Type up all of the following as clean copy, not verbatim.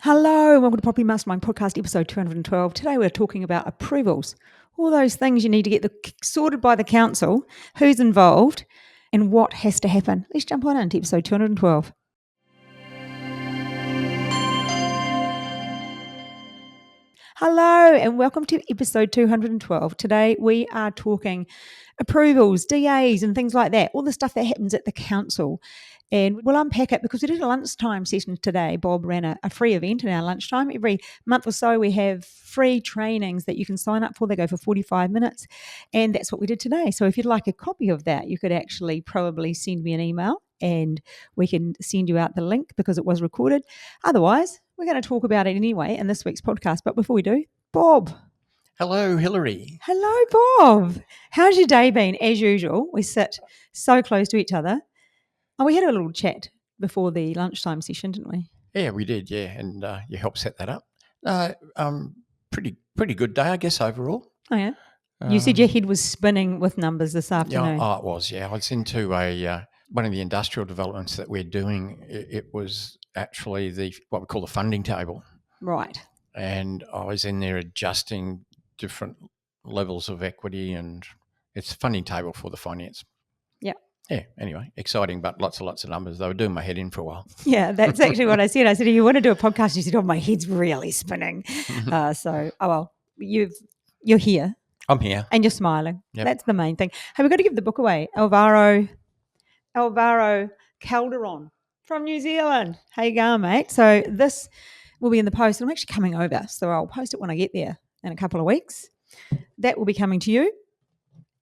Hello, and welcome to Property Mastermind Podcast, episode 212. Today we're talking about approvals, all those things you need to get sorted by the council, who's involved, and what has to happen. Let's jump on into episode 212. Hello, and welcome to episode 212. Today we are talking approvals, DAs, and things like that, all the stuff that happens at the council. And we'll unpack it because we did a lunchtime session today. Bob ran a free event in our lunchtime. Every month or so, we have free trainings that you can sign up for. They go for 45 minutes. And that's what we did today. So if you'd like a copy of that, you could actually probably send me an email and we can send you out the link because it was recorded. Otherwise, we're going to talk about it anyway in this week's podcast. But before we do, Bob. Hello, Hillary. Hello, Bob. How's your day been? As usual, we sit so close to each other. Oh, we had a little chat before the lunchtime session, didn't we? Yeah, we did, yeah, and you helped set that up. Pretty good day, I guess, overall. Oh, yeah? You said your head was spinning with numbers this afternoon. Yeah, it was, yeah. I was into one of the industrial developments that we're doing. It was actually what we call the funding table. Right. And I was in there adjusting different levels of equity, and it's a funding table for the finance. Yeah. Yeah, anyway, exciting, but lots of numbers. They were doing my head in for a while. Yeah, that's actually what I said. I said, you want to do a podcast? You said, oh, my head's really spinning. You're here. I'm here. And you're smiling. Yep. That's the main thing. Hey, we've got to give the book away. Alvaro Calderon from New Zealand. How you going, mate? So this will be in the post. I'm actually coming over, so I'll post it when I get there in a couple of weeks. That will be coming to you.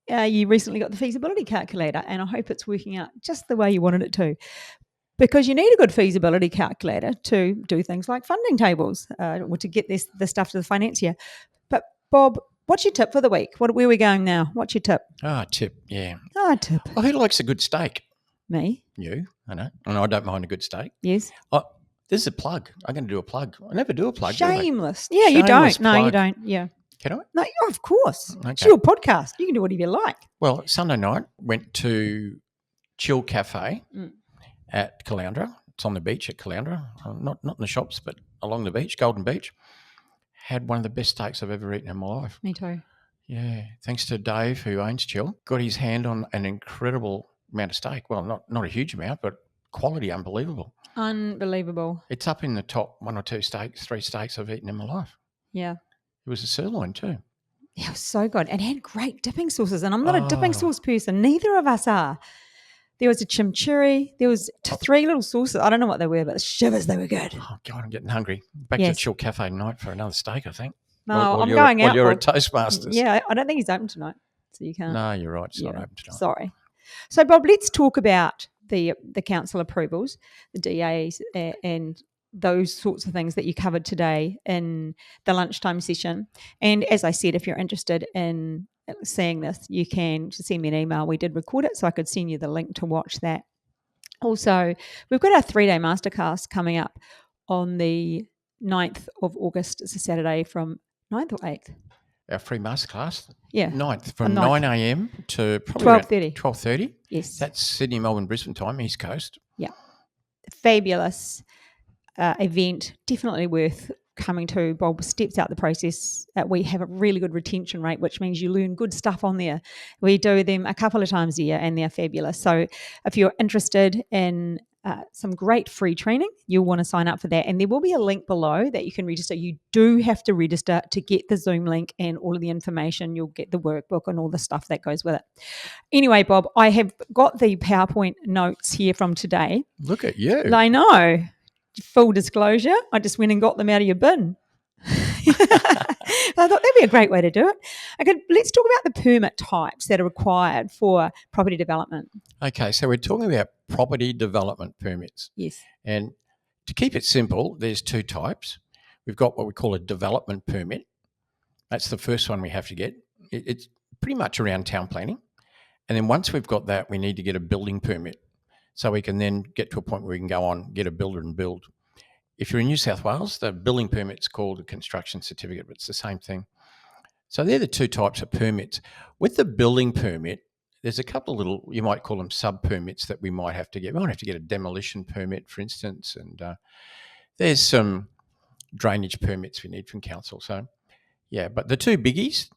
You recently got the feasibility calculator, and I hope it's working out just the way you wanted it to. Because you need a good feasibility calculator to do things like funding tables or to get this stuff to the financier. But Bob, what's your tip for the week? Where are we going now? What's your tip? Tip, yeah. Tip. Well, who likes a good steak? Me. You, I know. And I don't mind a good steak. Yes. This is a plug. I'm going to do a plug. I never do a plug. Shameless. Yeah, you don't. No, you don't. Yeah. Can I? No, of course. Okay. It's your podcast. You can do whatever you like. Well, Sunday night, went to Chill Cafe at Caloundra. It's on the beach at Caloundra. Not in the shops, but along the beach, Golden Beach. Had one of the best steaks I've ever eaten in my life. Me too. Yeah. Thanks to Dave, who owns Chill. Got his hand on an incredible amount of steak. Well, not a huge amount, but quality unbelievable. Unbelievable. It's up in the top 1 or 2 steaks, 3 steaks I've eaten in my life. Yeah. It was a sirloin too. Yeah, it was so good. And it had great dipping sauces. And I'm not a dipping sauce person. Neither of us are. There was a chimichurri. There was 3 little sauces. I don't know what they were, but the shivers, they were good. Oh, God, I'm getting hungry. Back to Chill Cafe tonight for another steak, I think. No, I'm going out. While you're at Toastmasters. Yeah, I don't think he's open tonight, so you can't. No, you're right. It's not open tonight. Sorry. So, Bob, let's talk about the council approvals, the DAs, and those sorts of things that you covered today in the lunchtime session. And as I said, if you're interested in seeing this, you can just send me an email. We did record it, so I could send you the link to watch that. Also, we've got our 3-day masterclass coming up on the 9th of August. It's a Saturday from 9th or 8th? Our free masterclass? Yeah. 9th, from 9 a.m. to probably 12:30. 12:30? Yes. That's Sydney, Melbourne, Brisbane time, East Coast. Yeah. Fabulous event. Definitely worth coming to. Bob steps out the process. We have a really good retention rate, which means you learn good stuff on there. We do them a couple of times a year and they're fabulous. So if you're interested in some great free training, you'll want to sign up for that. And there will be a link below that you can register. You do have to register to get the Zoom link and all of the information. You'll get the workbook and all the stuff that goes with it. Anyway, Bob, I have got the PowerPoint notes here from today. Look at you. I know. Full disclosure, I just went and got them out of your bin. I thought that'd be a great way to do it. Okay, let's talk about the permit types that are required for property development. Okay, so we're talking about property development permits. Yes. And to keep it simple, there's 2 types. We've got what we call a development permit. That's the first one we have to get. It's pretty much around town planning. And then once we've got that, we need to get a building permit. So we can then get to a point where we can go on, get a builder and build. If you're in New South Wales, the building permit's called a construction certificate, but it's the same thing. So they're the 2 types of permits. With the building permit, there's a couple of little, you might call them sub-permits that we might have to get. We might have to get a demolition permit, for instance, and there's some drainage permits we need from council. So, yeah, but the two biggies,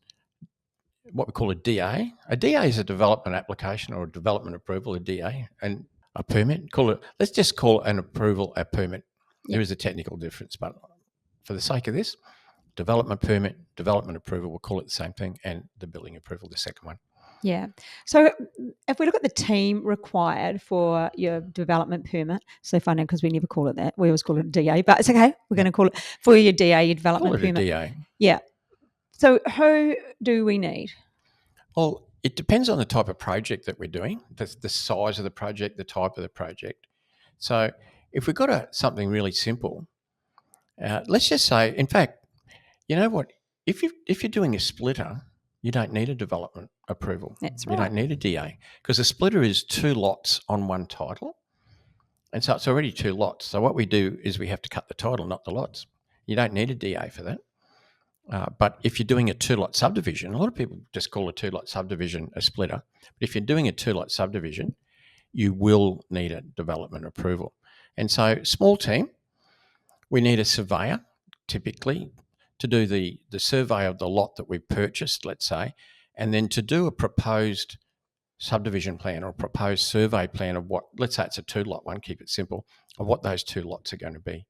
what we call a DA. A DA is a development application or a development approval, a DA, and a permit. Let's just call an approval a permit. Yep. There is a technical difference, but for the sake of this, development permit, development approval, we'll call it the same thing, and the building approval, the second one. Yeah. So if we look at the team required for your development permit, so funny because we never call it that. We always call it a DA, but it's okay. We're going to call it for your DA, your development Call it permit. a DA. Yeah. So who do we need? Well, it depends on the type of project that we're doing, the size of the project, the type of the project. So if we've got something really simple, let's just say, in fact, you know what? If you're doing a splitter, you don't need a development approval. That's You right. don't need a DA because a splitter is 2 lots on one title. And so it's already 2 lots. So what we do is we have to cut the title, not the lots. You don't need a DA for that. But if you're doing a 2-lot subdivision, a lot of people just call a 2-lot subdivision a splitter. But if you're doing a 2-lot subdivision, you will need a development approval. And so small team, we need a surveyor typically to do the survey of the lot that we've purchased, let's say, and then to do a proposed subdivision plan or a proposed survey plan of what, let's say it's a 2-lot one, keep it simple, of what those 2 lots are going to be.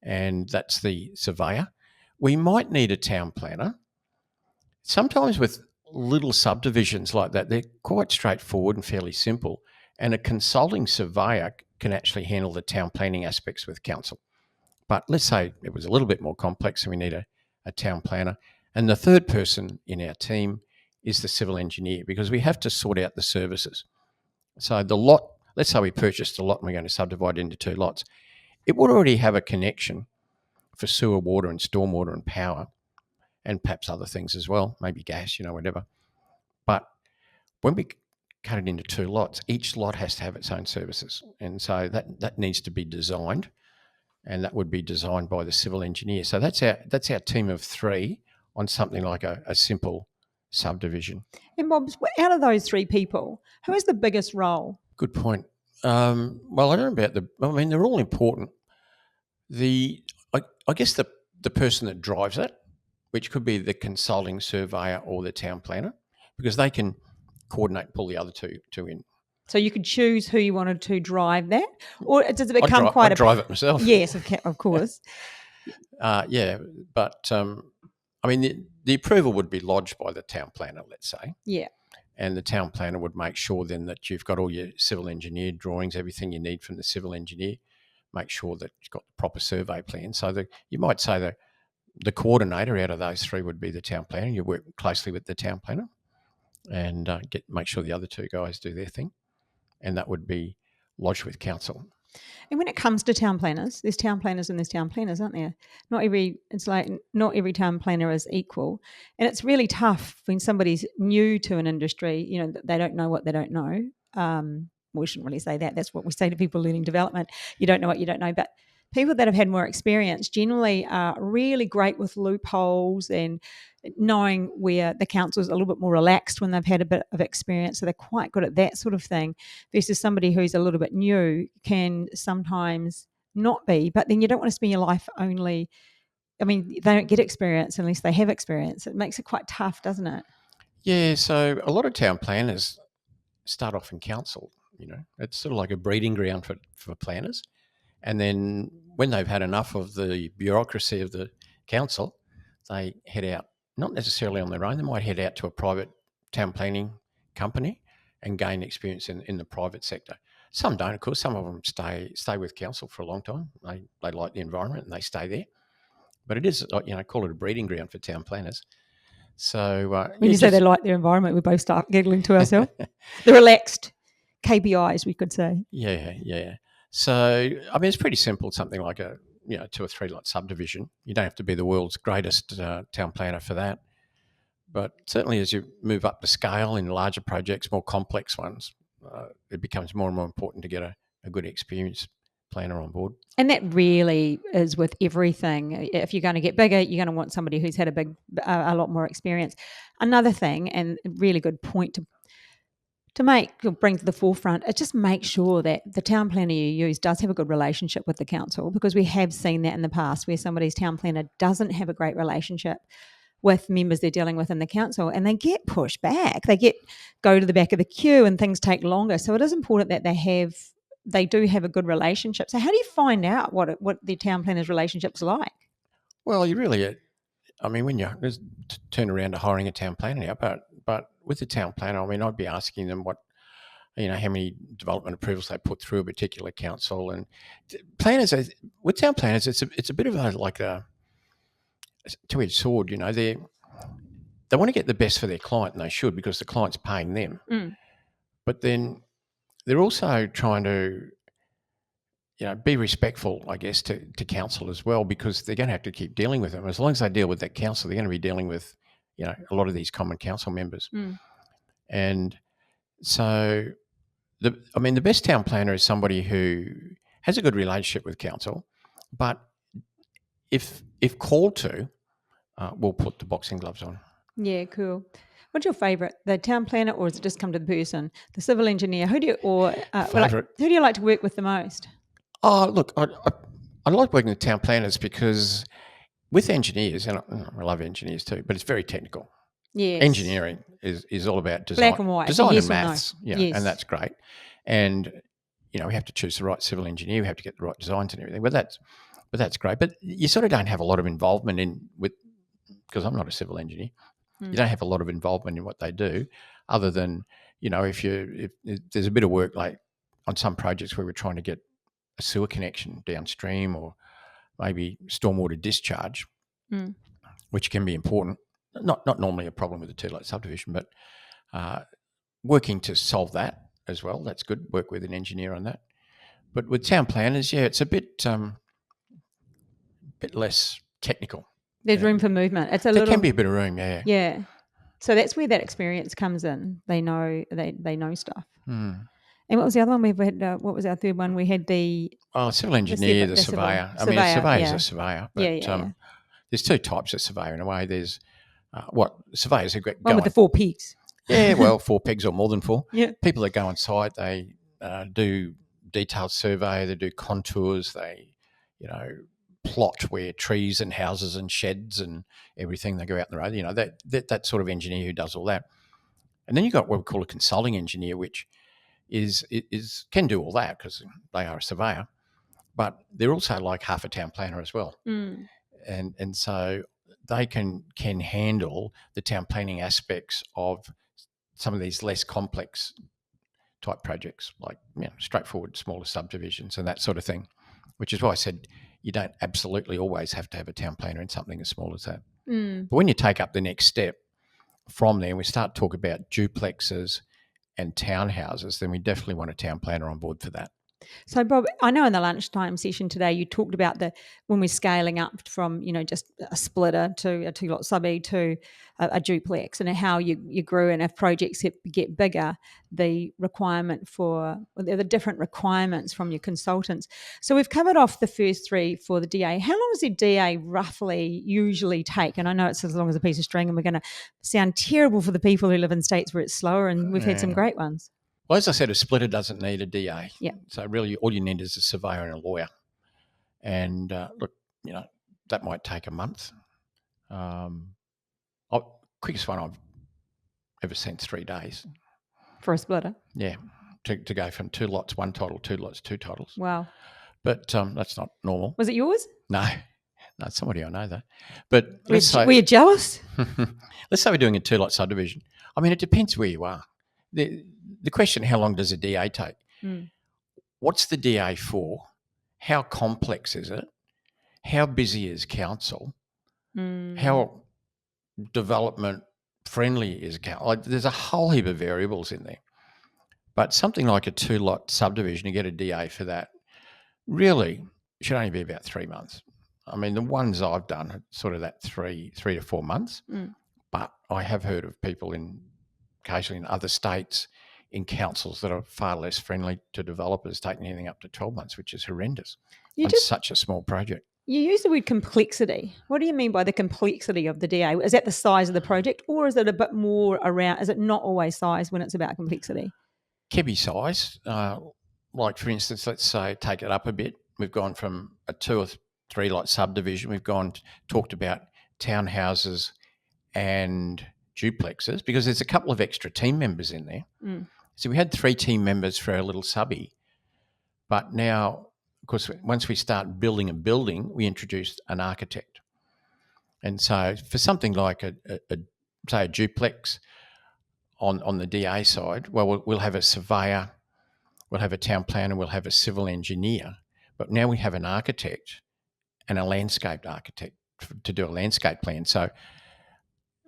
And that's the surveyor. We might need a town planner. Sometimes with little subdivisions like that, they're quite straightforward and fairly simple. And a consulting surveyor can actually handle the town planning aspects with council. But let's say it was a little bit more complex and we need a town planner. And the third person in our team is the civil engineer because we have to sort out the services. So the lot, let's say we purchased a lot and we're going to subdivide it into 2 lots. It would already have a connection for sewer, water and stormwater and power and perhaps other things as well, maybe gas, whatever. But when we cut it into 2 lots, each lot has to have its own services. And so that needs to be designed, and that would be designed by the civil engineer. So that's our team of 3 on something like a simple subdivision. And Bob, out of those 3 people, who has the biggest role? Good point. Well, I don't know about they're all important. I guess the person that drives it, which could be the consulting surveyor or the town planner, because they can coordinate and pull the other two in. So you could choose who you wanted to drive that, or does it become I'd drive it myself. Yes, of course. Yeah, but the approval would be lodged by the town planner, let's say. Yeah. And the town planner would make sure then that you've got all your civil engineer drawings, everything you need from the civil engineer. Make sure that you've got the proper survey plan. So you might say that the coordinator out of those 3 would be the town planner. You work closely with the town planner and make sure the other 2 guys do their thing. And that would be lodged with council. And when it comes to town planners, there's town planners and there's town planners, aren't there? Not every town planner is equal. And it's really tough when somebody's new to an industry, they don't know what they don't know. We shouldn't really say that. That's what we say to people learning development. You don't know what you don't know. But people that have had more experience generally are really great with loopholes and knowing where the council's a little bit more relaxed when they've had a bit of experience. So they're quite good at that sort of thing versus somebody who's a little bit new can sometimes not be. But then you don't want to spend your life only – they don't get experience unless they have experience. It makes it quite tough, doesn't it? Yeah, so a lot of town planners start off in council. It's sort of like a breeding ground for planners. And then when they've had enough of the bureaucracy of the council, they head out, not necessarily on their own. They might head out to a private town planning company and gain experience in the private sector. Some don't, of course. Some of them stay with council for a long time. They like the environment and they stay there. But it is, call it a breeding ground for town planners. So when you say they like their environment, we both start giggling to ourselves. The relaxed KPIs, we could say. Yeah. So, it's pretty simple, something like a 2 or 3 lot subdivision. You don't have to be the world's greatest town planner for that. But certainly as you move up the scale in larger projects, more complex ones, it becomes more and more important to get a good experienced planner on board. And that really is with everything. If you're going to get bigger, you're going to want somebody who's had a lot more experience. Another thing, and a really good point bring to the forefront, just make sure that the town planner you use does have a good relationship with the council, because we have seen that in the past where somebody's town planner doesn't have a great relationship with members they're dealing with in the council, and they get pushed back. Go to the back of the queue and things take longer. So it is important that they do have a good relationship. So how do you find out what the town planner's relationship's like? Well, you really, I mean, when you turn around to hiring a town planner now, but with the town planner, I mean, I'd be asking them how many development approvals they put through a particular council. And planners, with town planners, it's a bit of a two-edged sword. They want to get the best for their client, and they should, because the client's paying them. But then they're also trying to be respectful, I guess, to council as well, because they're going to have to keep dealing with them. As long as they deal with that council, they're going to be dealing with a lot of these common council members. And so the best town planner is somebody who has a good relationship with council, but if called to, will put the boxing gloves on. Yeah, cool. What's your favourite, the town planner, or does it just come to the person, the civil engineer? Who do you like to work with the most? Oh, look, I like working with town planners because with engineers, and I love engineers too, but it's very technical. Yes. Engineering is all about design, black and white, design yes and maths, no. Yes. And that's great. And we have to choose the right civil engineer, we have to get the right designs and everything. But that's great. But you sort of don't have a lot of involvement because I'm not a civil engineer. You don't have a lot of involvement in what they do, other than if there's a bit of work like on some projects where we're trying to get a sewer connection downstream, or maybe stormwater discharge, which can be important. Not normally a problem with a two-lot subdivision, but working to solve that as well. That's good. Work with an engineer on that. But with town planners, it's a bit less technical. There's room for movement. There can be a bit of room, yeah. Yeah. So that's where that experience comes in. They know stuff. And what was the other one we had? What was our third one? We had the civil engineer, the surveyor. I mean, a surveyor is a surveyor, but there's two types of surveyor in a way. There's surveyors who go one with the 4 pegs. Yeah, well, 4 pegs or more than 4. Yeah. People that go on site, they do detailed survey, they do contours, they plot where trees and houses and sheds and everything, they go out in the road. That sort of engineer who does all that. And then you've got what we call a consulting engineer, which can do all that because they are a surveyor, but they're also like half a town planner as well. And so they can handle the town planning aspects of some of these less complex type projects, like straightforward smaller subdivisions and that sort of thing, which is why I said you don't absolutely always have to have a town planner in something as small as that. But when you take up the next step from there, we start talking about duplexes and townhouses, then we definitely want a town planner on board for that. So, Bob, I know in the lunchtime session today you talked about when we're scaling up from just a splitter to a two-lot subby to a duplex, and how you grew, and if projects get bigger, the different requirements from your consultants. So we've covered off the first 3 for the DA. How long does the DA roughly usually take? And I know it's as long as a piece of string, and we're going to sound terrible for the people who live in states where it's slower, and we've had some great ones. Well, as I said, a splitter doesn't need a DA. Yeah. So really all you need is a surveyor and a lawyer. And look, that might take a month. Quickest one I've ever seen 3 days. For a splitter? Yeah, to go from 2 lots, 1 title, 2 lots, 2 titles. Wow. But that's not normal. Was it yours? No, somebody I know though. But were you jealous? Let's say we're doing a 2-lot subdivision. I mean, it depends where you are. The question, how long does a DA take? What's the DA for? How complex is it? How busy is council? How development friendly is council? There's a whole heap of variables in there. But something like a 2-lot subdivision, you get a DA for that, really should only be about 3 months. I mean, the ones I've done are sort of that 3 to 4 months. But I have heard of people occasionally in other states, in councils that are far less friendly to developers, taking anything up to 12 months, which is horrendous on such a small project. You use the word complexity. What do you mean by the complexity of the DA? Is that the size of the project, or is it a bit more around, is it not always size when it's about complexity? can be size. Like, for instance, let's say take it up a bit. We've gone from a 2 or 3 lot subdivision. We've talked about townhouses and duplexes because there's a couple of extra team members in there. So we had 3 team members for our little subby. But now, of course, once we start building a building, we introduced an architect. And so for something like say a duplex on the DA side, well, we'll have a surveyor, we'll have a town planner, we'll have a civil engineer. But now we have an architect and a landscape architect to do a landscape plan. So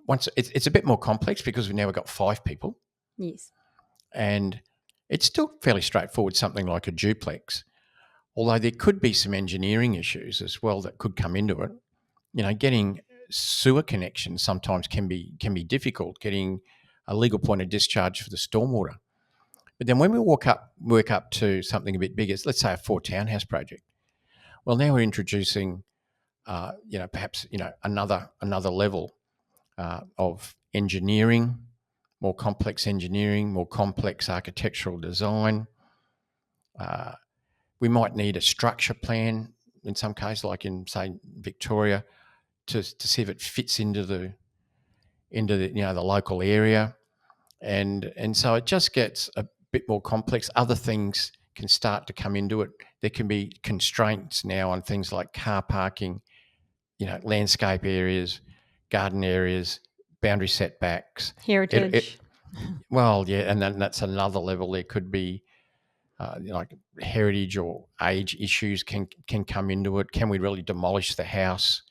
once it's a bit more complex because we've got 5 people. Yes. And it's still fairly straightforward, something like a duplex, although there could be some engineering issues as well that could come into it. Getting sewer connections sometimes can be difficult, getting a legal point of discharge for the stormwater. But then when we work up to something a bit bigger, let's say a 4 townhouse project, well, now we're introducing, perhaps, another level of engineering, more complex engineering, more complex architectural design. We might need a structure plan in some cases, like in, say, Victoria, to see if it fits into the the local area, and so it just gets a bit more complex. Other things can start to come into it. There can be constraints now on things like car parking, landscape areas, garden areas, boundary setbacks, Heritage. And then that's another level. There could be like heritage or age issues can come into it. Can we really demolish the house?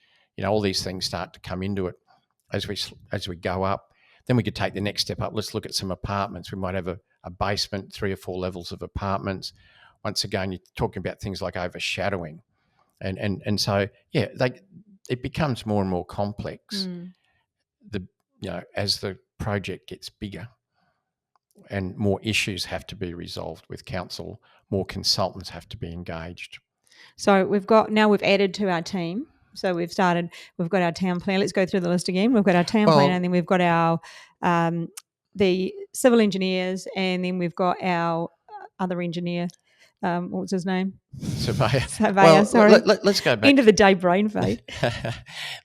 All these things start to come into it as we go up. Then we could take the next step up. Let's look at some apartments. We might have a basement, 3 or 4 levels of apartments. Once again, you're talking about things like overshadowing, and so it becomes more and more complex. As the project gets bigger, and more issues have to be resolved with council, more consultants have to be engaged. So we've added to our team. So we've got our town plan. Let's go through the list again. We've got our town plan, and then we've got our the civil engineers, and then we've got our other engineer. What's his name? Surveyor. Sorry. Let's go back. End of the day brain fade.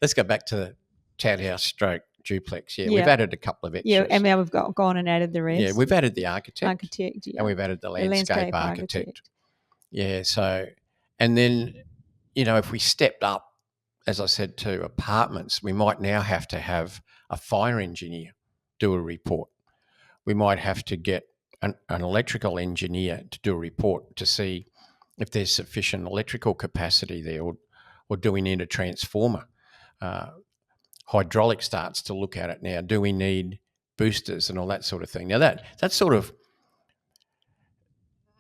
Let's go back to the townhouse stroke duplex. Yeah, we've added a couple of extras. Yeah, and now we've gone and added the rest. Yeah, we've added the architect, and we've added the landscape architect. Yeah, so, and then, if we stepped up, as I said, to apartments, we might now have to have a fire engineer do a report. We might have to get an electrical engineer to do a report to see if there's sufficient electrical capacity there, or do we need a transformer? Hydraulic starts to look at it now. Do we need boosters and all that sort of thing? Now that sort of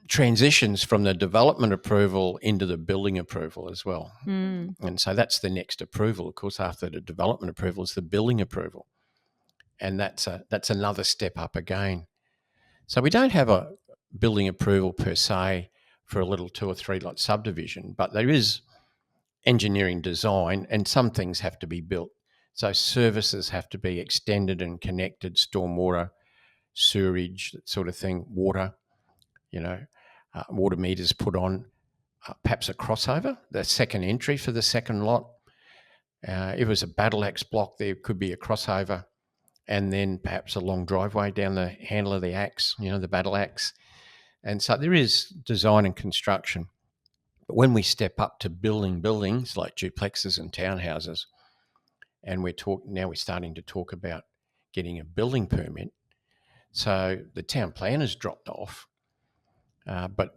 transitions from the development approval into the building approval as well. And so that's the next approval. Of course, after the development approval is the building approval. And that's another step up again. So we don't have a building approval per se for a little 2 or 3 lot subdivision, but there is engineering design, and some things have to be built. So services have to be extended and connected, stormwater, sewerage, that sort of thing, water, water meters put on, perhaps a crossover, the second entry for the second lot. If it was a bottlenecks block, there could be a crossover, and then perhaps a long driveway down the handle of the axe, the battle axe. And so there is design and construction. But when we step up to building buildings like duplexes and townhouses, and we're starting to talk about getting a building permit. So the town planner's dropped off, but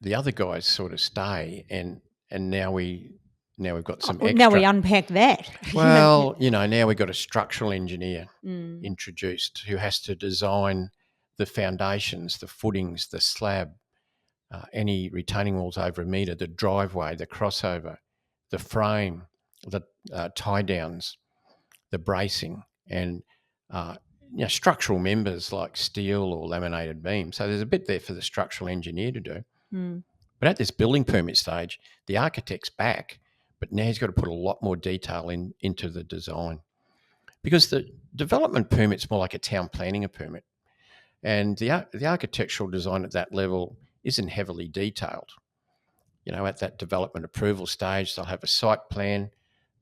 the other guys sort of stay, and now we've got some extra. Now we unpack that. Well, now we've got a structural engineer introduced who has to design the foundations, the footings, the slab, any retaining walls over 1 metre, the driveway, the crossover, the frame, the tie downs, the bracing, and structural members like steel or laminated beams. So there's a bit there for the structural engineer to do. But at this building permit stage, the architect's back, but now he's got to put a lot more detail into the design, because the development permit's more like a town planning permit. And the architectural design at that level isn't heavily detailed. At that development approval stage, they'll have a site plan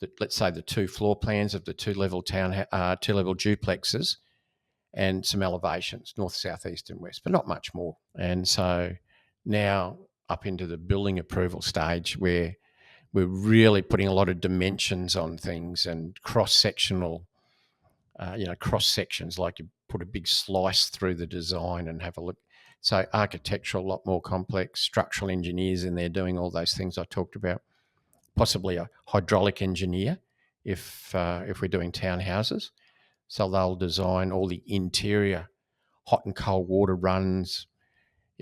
that, let's say, the 2 floor plans of the 2-level two-level duplexes, and some elevations, north, south, east, and west, but not much more. And so now up into the building approval stage, where we're really putting a lot of dimensions on things and cross-sectional, cross sections, like you put a big slice through the design and have a look. So architectural, a lot more complex, structural engineers in there doing all those things I talked about, possibly a hydraulic engineer if we're doing townhouses. So they'll design all the interior hot and cold water runs,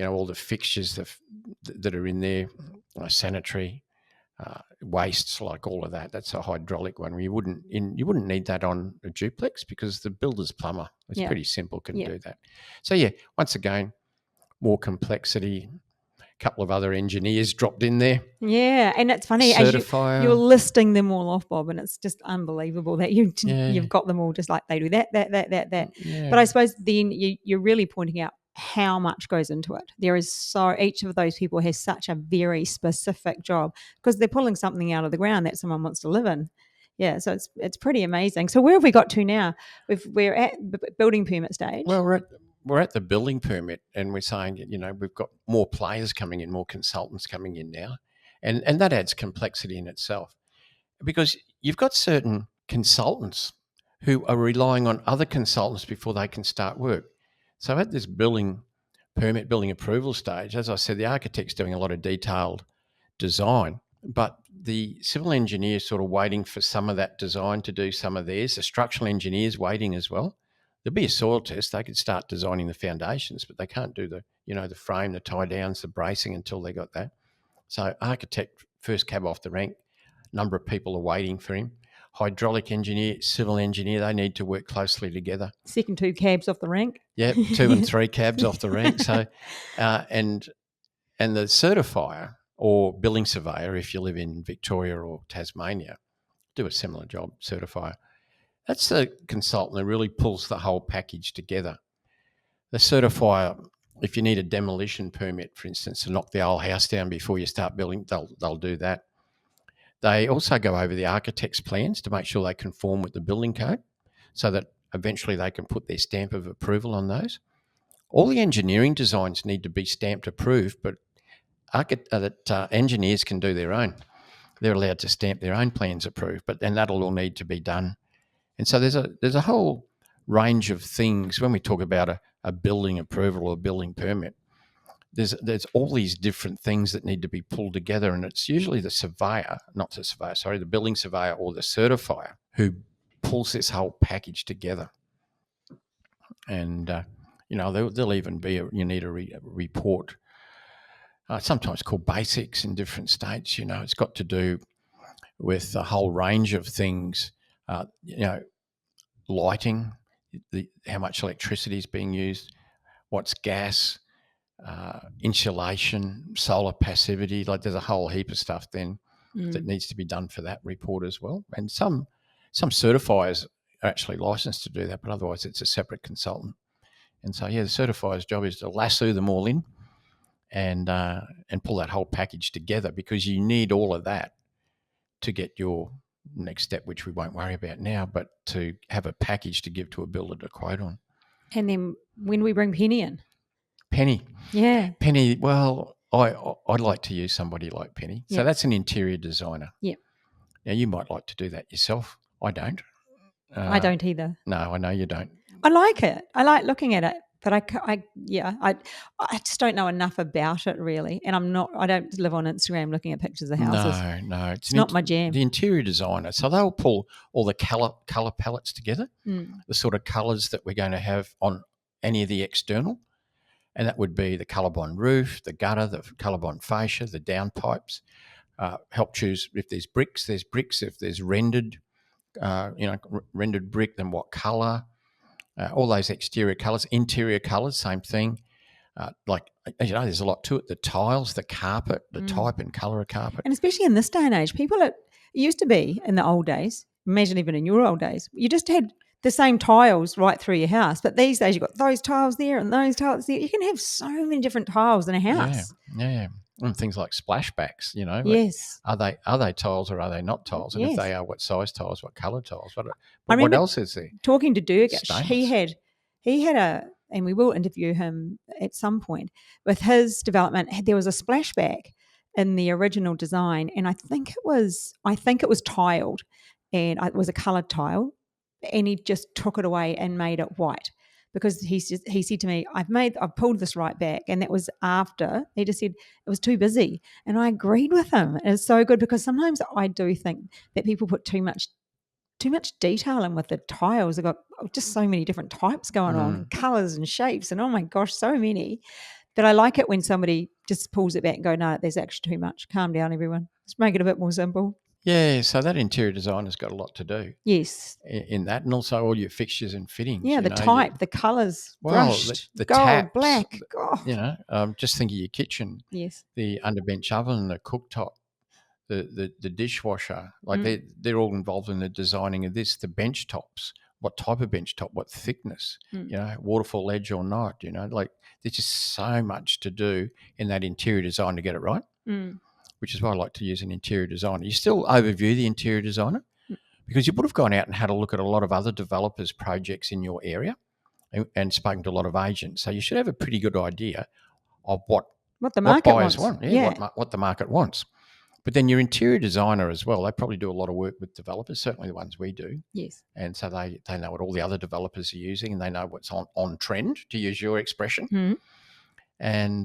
all the fixtures that are in there, sanitary, wastes, like all of that. That's a hydraulic one. You wouldn't need that on a duplex because the builder's plumber, it's pretty simple, can do that. So once again, more complexity. Couple of other engineers dropped in there. Yeah, and it's funny Certifier. as you're listing them all off, Bob, and it's just unbelievable that you've got them all just like they do that. Yeah. But I suppose then you're really pointing out how much goes into it. There is each of those people has such a very specific job because they're pulling something out of the ground that someone wants to live in. Yeah, so it's pretty amazing. So where have we got to now? We're at the building permit stage. Well, we're at the building permit, and we're saying, we've got more players coming in, more consultants coming in now, and that adds complexity in itself, because you've got certain consultants who are relying on other consultants before they can start work. So at this building permit, building approval stage, as I said, the architect's doing a lot of detailed design, but the civil engineer's sort of waiting for some of that design to do some of theirs. The structural engineer's waiting as well. There'll be a soil test. They could start designing the foundations, but they can't do the frame, the tie downs, the bracing until they got that. So architect, first cab off the rank, number of people are waiting for him. Hydraulic engineer, civil engineer, they need to work closely together. Second 2 cabs off the rank. Yeah, 2 and 3 cabs off the rank. So, and the certifier or building surveyor, if you live in Victoria or Tasmania, do a similar job, certifier. That's the consultant that really pulls the whole package together. The certifier, if you need a demolition permit, for instance, to knock the old house down before you start building, they'll do that. They also go over the architect's plans to make sure they conform with the building code so that eventually they can put their stamp of approval on those. All the engineering designs need to be stamped approved, but engineers can do their own. They're allowed to stamp their own plans approved, but then that'll all need to be done. And so there's a whole range of things when we talk about a building approval or a building permit. There's all these different things that need to be pulled together, and it's usually the building surveyor or the certifier who pulls this whole package together. And there'll even be you need a report, sometimes called basics in different states. It's got to do with a whole range of things. Lighting, how much electricity is being used, what's gas, insulation, solar passivity. Like there's a whole heap of stuff then that needs to be done for that report as well. And some certifiers are actually licensed to do that, but otherwise it's a separate consultant. And so, the certifier's job is to lasso them all in and pull that whole package together, because you need all of that to get your next step, which we won't worry about now, but to have a package to give to a builder to quote on. And then when we bring Penny in? Penny. Yeah. Penny, well, I'd like to use somebody like Penny. So that's an interior designer. Yeah. Now, you might like to do that yourself. I don't. I don't either. No, I know you don't. I like it. I like looking at it, but I just don't know enough about it really. And I don't live on Instagram looking at pictures of houses. No, it's not my jam. The interior designer, so they'll pull all the color palettes together, the sort of colors that we're going to have on any of the external, and that would be the ColourBond roof, the gutter, the ColourBond fascia, the downpipes. Help choose if there's bricks. There's bricks. If there's rendered brick, then what color? All those exterior colors, interior colors, same thing. There's a lot to it. The tiles, the carpet, the type and color of carpet. And especially in this day and age, it used to be in the old days, imagine even in your old days, you just had the same tiles right through your house. But these days, you've got those tiles there and those tiles there. You can have so many different tiles in a house. Yeah. And things like splashbacks, like Yes. are they tiles or are they not tiles? And if Yes. they are, what size tiles, what colour tiles? But I what remember else is there? talking to Durgash, Stainless. he had a, and we will interview him at some point, with his development. There was a splashback in the original design, and I think it was tiled, and it was a coloured tile, and he just took it away and made it white. Because he said to me, I've pulled this right back, and that was after he just said it was too busy, and I agreed with him. And it's so good, because sometimes I do think that people put too much detail in with the tiles. They've got just so many different types going on, and colours and shapes, and oh my gosh, so many, that I like it when somebody just pulls it back and go, no, there's actually too much. Calm down, everyone. Let's make it a bit more simple. Yeah, so that interior designer's got a lot to do. Yes. In that, and also all your fixtures and fittings. Yeah, the type, the colours, brushed, the gold, taps, black. Oh. Just think of your kitchen. Yes. The underbench oven, the cooktop, the dishwasher. Like they're all involved in the designing of this. The bench tops, what type of bench top, what thickness, waterfall edge or not. Like there's just so much to do in that interior design to get it right. Which is why I like to use an interior designer. You still overview the interior designer because you would have gone out and had a look at a lot of other developers' projects in your area and spoken to a lot of agents. So you should have a pretty good idea of what the market buyers wants. want, what the market wants. But then your interior designer as well, they probably do a lot of work with developers, certainly the ones we do. Yes. And so they know what all the other developers are using, and they know what's on trend, to use your expression. And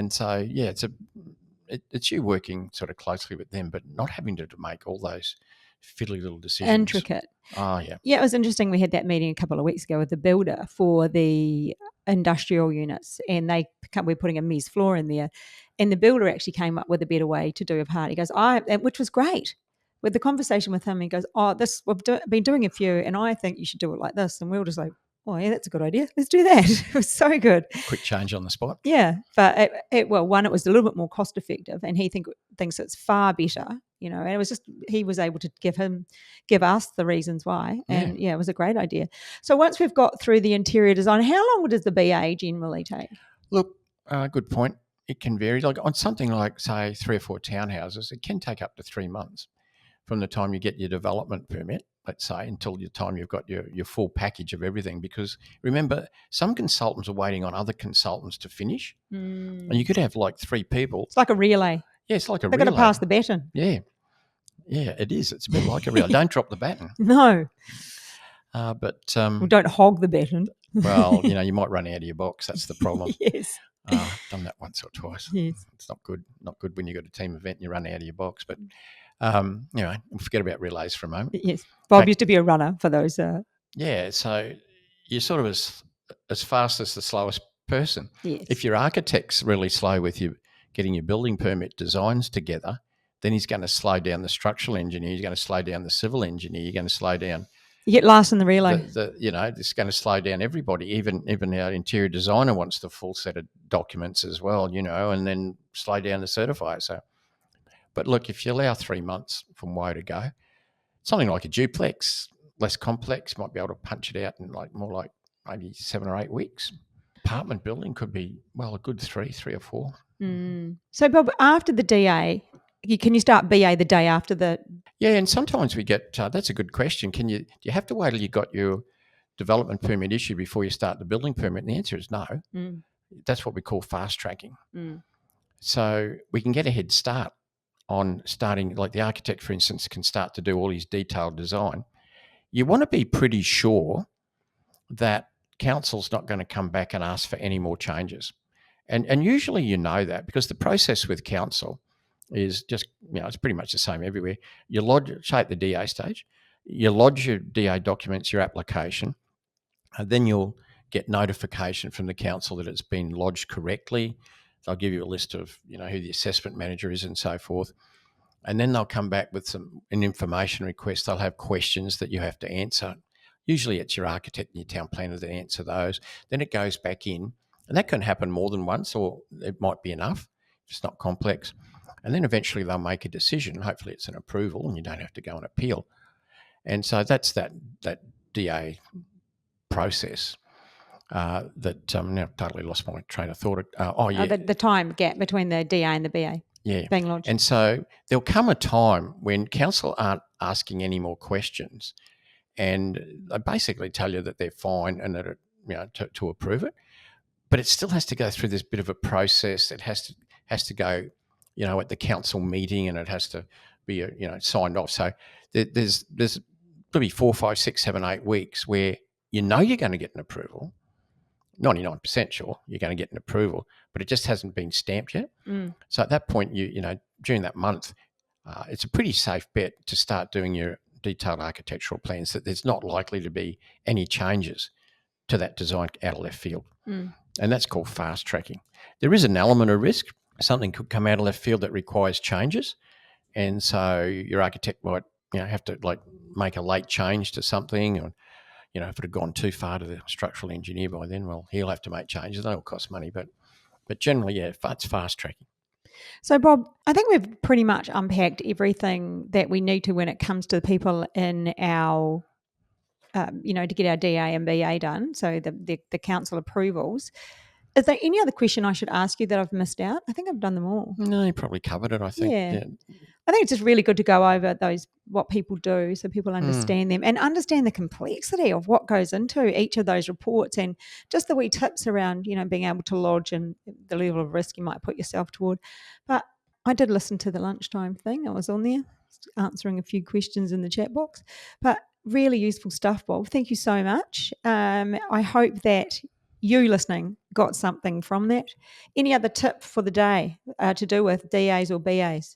so, yeah, it's you working sort of closely with them, but not having to make all those fiddly little decisions. Intricate. Oh, yeah. Yeah, it was interesting. We had that meeting a couple of weeks ago with the builder for the industrial units, and we're putting a mies floor in there, and the builder actually came up with a better way to do of heart. He goes, which was great. With the conversation with him, he goes, we've been doing a few, and I think you should do it like this. And we were just like, oh yeah, that's a good idea. Let's do that. It was so good. Quick change on the spot. Yeah, but it was a little bit more cost effective, and he thinks it's far better. And it was just, he was able to give us the reasons why, and it was a great idea. So once we've got through the interior design, how long does the BA generally take? Look, good point. It can vary. Like on something like, say, 3 or 4 townhouses, it can take up to 3 months from the time you get your development permit, let's say, until the time you've got your full package of everything. Because remember, some consultants are waiting on other consultants to finish, and you could have like 3 people. It's like a relay. Yeah, it's like a relay. They've got to pass the baton. Yeah, it is. It's a bit like a relay. Don't drop the baton. No. But don't hog the baton. Well, you might run out of your box. That's the problem. Yes. I've done that once or twice. Yes. It's not good. Not good when you've got a team event and you run out of your box. But forget about relays for a moment. Yes. Bob used to be a runner for those. Yeah. So you're sort of as fast as the slowest person. Yes. If your architect's really slow with you getting your building permit designs together, then he's going to slow down the structural engineer. He's going to slow down the civil engineer. You're going to slow down. You get last in the relay. It's going to slow down everybody. Even our interior designer wants the full set of documents as well, and then slow down the certifier. So, but look, if you allow 3 months from way to go, something like a duplex, less complex, might be able to punch it out in more like maybe 7 or 8 weeks. Apartment building could be, a good 3 or 4. So, Bob, after the DA, can you start BA the day after the? Yeah, and sometimes we get. That's a good question. Do you have to wait till you got your development permit issued before you start the building permit? And the answer is no. That's what we call fast tracking. So we can get a head start on starting. Like the architect, for instance, can start to do all his detailed design. You want to be pretty sure that council's not going to come back and ask for any more changes, and usually that because the process with council is just, it's pretty much the same everywhere. You lodge, say at the DA stage, you lodge your DA documents, your application, then you'll get notification from the council that it's been lodged correctly. They'll give you a list of, who the assessment manager is and so forth. And then they'll come back with an information request. They'll have questions that you have to answer. Usually it's your architect and your town planner that answer those. Then it goes back in, and that can happen more than once, or it might be enough if it's not complex. And then eventually they'll make a decision. Hopefully it's an approval and you don't have to go and appeal. And so that's that DA process. That now I've totally lost my train of thought. The time gap between the DA and the BA being lodged. And so there'll come a time when council aren't asking any more questions, and they basically tell you that they're fine and that to approve it, but it still has to go through this bit of a process. It has to go, at the council meeting, and it has to be signed off. So there's probably 4, 5, 6, 7, 8 weeks where you're going to get an approval. 99% sure you're going to get an approval, but it just hasn't been stamped yet. So at that point, during that month, it's a pretty safe bet to start doing your detailed architectural plans, that there's not likely to be any changes to that design out of left field. And that's called fast tracking. There is an element of risk. Something could come out of left field that requires changes, and so your architect might have to make a late change to something, or if it had gone too far to the structural engineer by then, well, he'll have to make changes. That'll cost money, but generally, it's fast tracking. So, Bob, I think we've pretty much unpacked everything that we need to when it comes to the people in our, to get our DA and BA done, so the council approvals. Is there any other question I should ask you that I've missed out? I think I've done them all. No, you probably covered it, I think. Yeah. I think it's just really good to go over what people do, so people understand them and understand the complexity of what goes into each of those reports, and just the wee tips around, being able to lodge and the level of risk you might put yourself toward. But I did listen to the lunchtime thing. I was on there answering a few questions in the chat box, but really useful stuff, Bob. Thank you so much. I hope that you listening got something from that. Any other tip for the day to do with DAs or BAs?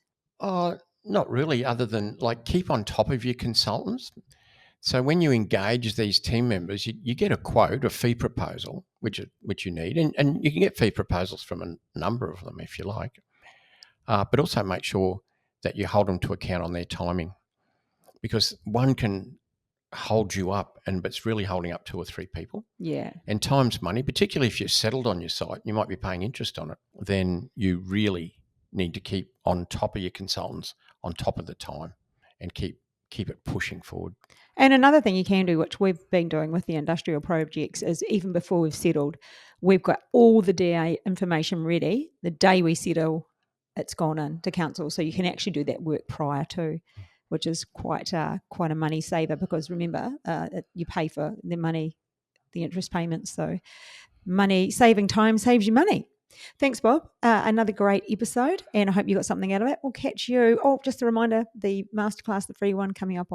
Not really, other than keep on top of your consultants. So when you engage these team members, you get a quote, a fee proposal, which you need, and you can get fee proposals from a number of them if you like. But also make sure that you hold them to account on their timing, because one can hold you up, but it's really holding up 2 or 3 people. Yeah. And time's money, particularly if you're settled on your site, you might be paying interest on it. Then you really need to keep on top of your consultants, on top of the time, and keep it pushing forward. And another thing you can do, which we've been doing with the industrial projects, is even before we've settled, we've got all the DA information ready. The day we settle, it's gone in to council. So you can actually do that work prior to, which is quite a money saver, because remember, you pay for the money, the interest payments. So money saving time saves you money. Thanks, Bob. Another great episode, and I hope you got something out of it. We'll catch you. Oh, just a reminder, the masterclass, the free one, coming up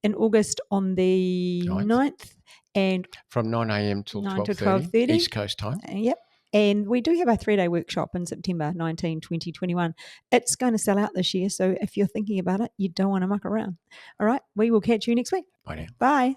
in August on the 9th. And from 9 a.m. till 12:30 East Coast time. Yep. And we do have a 3-day workshop in September 19, 2021. It's going to sell out this year, so if you're thinking about it, you don't want to muck around. All right, we will catch you next week. Bye now. Bye.